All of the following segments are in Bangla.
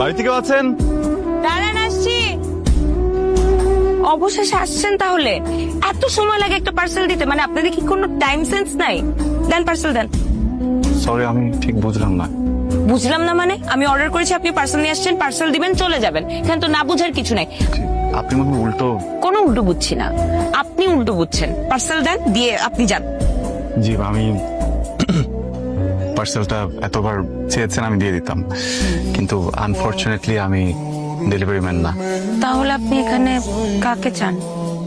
বাড়িতে কেউ আছেন? দাঁড়ান, আসছি। অবশেষে আসছেন তাহলে? এত সময় লাগে একটা পার্সেল দিতে? মানে আপনাদের কি কোনো টাইম সেন্স নাই? দেন পার্সেল দেন। সরি, আমি ঠিক বুঝলাম না। বুঝলাম না মানে? আমি অর্ডার করেছি, আপনি পার্সেল নিয়ে আসছেন, পার্সেল দিবেন, চলে যাবেন। এখানে তো না বুঝার কিছু নাই। আপনি মনে হয় উল্টো। কোনো উল্টো বুঝছি না, আপনি উল্টো বুঝছেন। পার্সেল দেন, দিয়ে আপনি যান। জি, আমি পার্সেলটা এতবার চেয়েছেন আমি দিয়ে দিতাম, কিন্তু আনফরচুনেটলি আমি ডেলিভারি ম্যান না। তাহলে আপনি এখানে কাকে চান?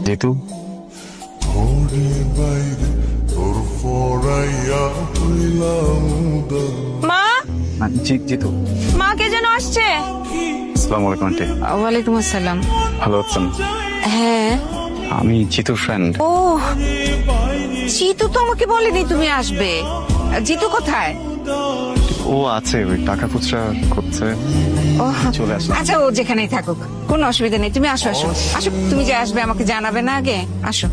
যেহেতু মা, জিতু। মা কে যেন আসছে। আসসালামু আলাইকুম আন্টি। ওয়ালাইকুম আসসালাম। ভালো আছেন? হ্যাঁ। আমি জিতুর ফ্রেন্ড। ও, জিতু তো আমাকে বলেনি তুমি আসবে। জিতু কোথায়? ও আছে, ওই টাকা খুচরা করছে। ও চলে আসো। আচ্ছা, ও যেখানেই থাকুক, কোনো অসুবিধা নেই। তুমি আসো আসো আসো, তুমি যে আসবে আমাকে জানাবে না আগে? আসো।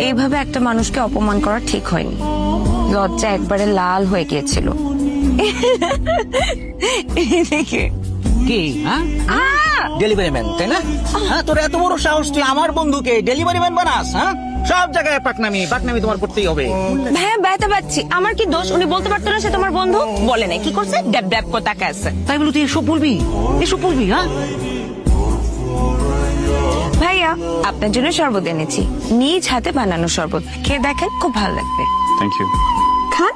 এইভাবে একটা মানুষকে অপমান করা ঠিক হয়নি। লজ্জা একবারে লাল হয়ে গিয়েছিল। কি ডেলিভারি ম্যান, তাই না? হ্যাঁ, তোর এত বড় সাহস, তুই আমার বন্ধুকে ডেলিভারি ম্যান বানাস? হ্যাঁ, সব জায়গায় পাকনামি পাকনামি তোমার করতেই হবে। ভাইয়া ব্যথা পাচ্ছি, আমার কি দোষ? উনি বলতে পারতো না সে তোমার বন্ধু? বলে নাই, কি করছে? ড্যাব ড্যাব করে তাকে আছে। তাই বলে তুই এসব বলবি? এসব বলবি? হ্যাঁ, ভাইয়া, আপনার জন্য শরবত এনেছি, নিজ হাতে বানানো শরবত। খেয়ে দেখেন, খুব ভালো লাগবে। Thank you. খান।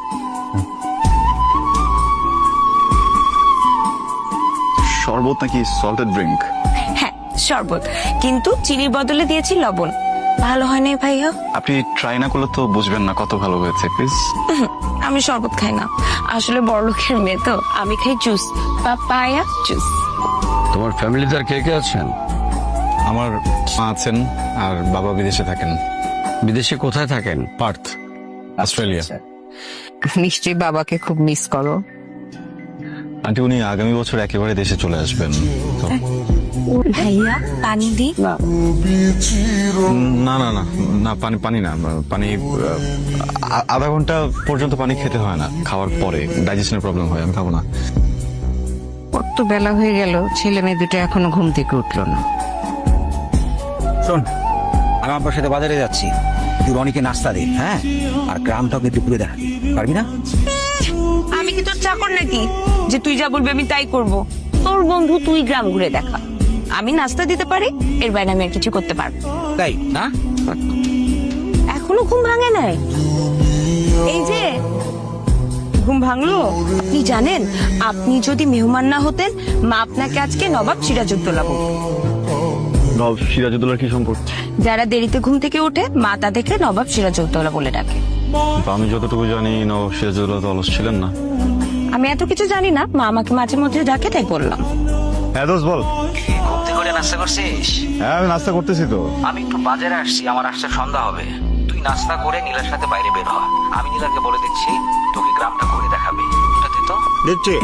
শরবত নাকি সল্টেড ড্রিঙ্ক? হ্যাঁ, শরবত, কিন্তু চিনির বদলে দিয়েছি লবণ। ভালো হয় নাই ভাইয়া? আপনি ট্রাই না করলে তো বুঝবেন না কত ভালো হয়েছে। প্লিজ। আমি শরবত খাই না, আসলে বড়লোকের মেয়ে তো। আমি খাই জুস, পাপায়া জুস। তোমার ফ্যামিলিতে আর কে কে আছেন? আমার মা আছেন, আর বাবা বিদেশে থাকেন। বিদেশে কোথায় থাকেন? পার্থ, অস্ট্রেলিয়া। নিশ্চয়ই বাবাকে খুব মিস করো। আন্টি, উনি আগামী বছর একেবারে দেশে চলে আসবেন তো। ভাইয়া, পানি দি। না না না না, পানি পানি না, পানি আধা ঘন্টা পর্যন্ত পানি খেতে হয় না, খাওয়ার পরে ডাইজেশনের প্রবলেম হয়, আমি খাবো না। কত বেলা হয়ে গেল, ছেলে মেয়ে দুটো এখনো ঘুম থেকে উঠলো না। শোন, আমি আমার সাথে বাজারে যাচ্ছি, তুই রনিকে নাস্তা দে, হ্যাঁ? আর গ্রামটাকে দুপুরে দেখা পারবি না? আমি কি তোর চাকর নাকি যে তুই যা বলবি আমি তাই করব? তোর বন্ধু, তুই গ্রাম ঘুরে দেখা। আমি নাস্তা দিতে পারি, এর বাইরে আমি আর কিছু করতে পারবো তাই না? এখনো ঘুম ভাঙে নাই? এই যে ঘুম ভাঙলো। আপনি জানেন, আপনি যদি মেহমান না হতেন, মা আপনাকে আজকে নবাব সিরাজউদ্দৌলা বলতো। নবাব সিরাজউদ্দৌলার কি সম্পর্ক? যারা দেরিতে ঘুম থেকে ওঠে, মা তাদেরকে নবাব সিরাজউদ্দৌলা বলে ডাকে। আমি যতটুকু জানি নবাব সিরাজউদ্দৌলা তো অলস ছিলেন না। আমি এত কিছু জানি না, মা আমাকে মাঝে মধ্যে ডাকে, তাই বললাম। হ্যাঁ দোস্ত, বল। ঘুম করে নাস্তা করছিস? হ্যাঁ, আমি নাস্তা করতেছি তো। আমি একটু বাজারে আসছি, আমার আসতে সন্ধ্যা হবে। তুই নাস্তা করে নীলার সাথে বাইরে বের হ। আমি নীলাকে বলে দিচ্ছি তোকে গ্রামটা ঘুরে দেখাবে। ওটাতে তো দেখছি।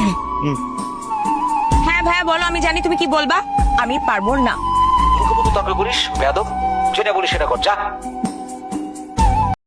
হ্যাঁ ভাইয়া বলো, আমি জানি তুমি কি বলবা। আমি পারবো না। মুখে মুখে তর্ক করিস বেয়াদব, যেটা বলিস সেটা কর, যা।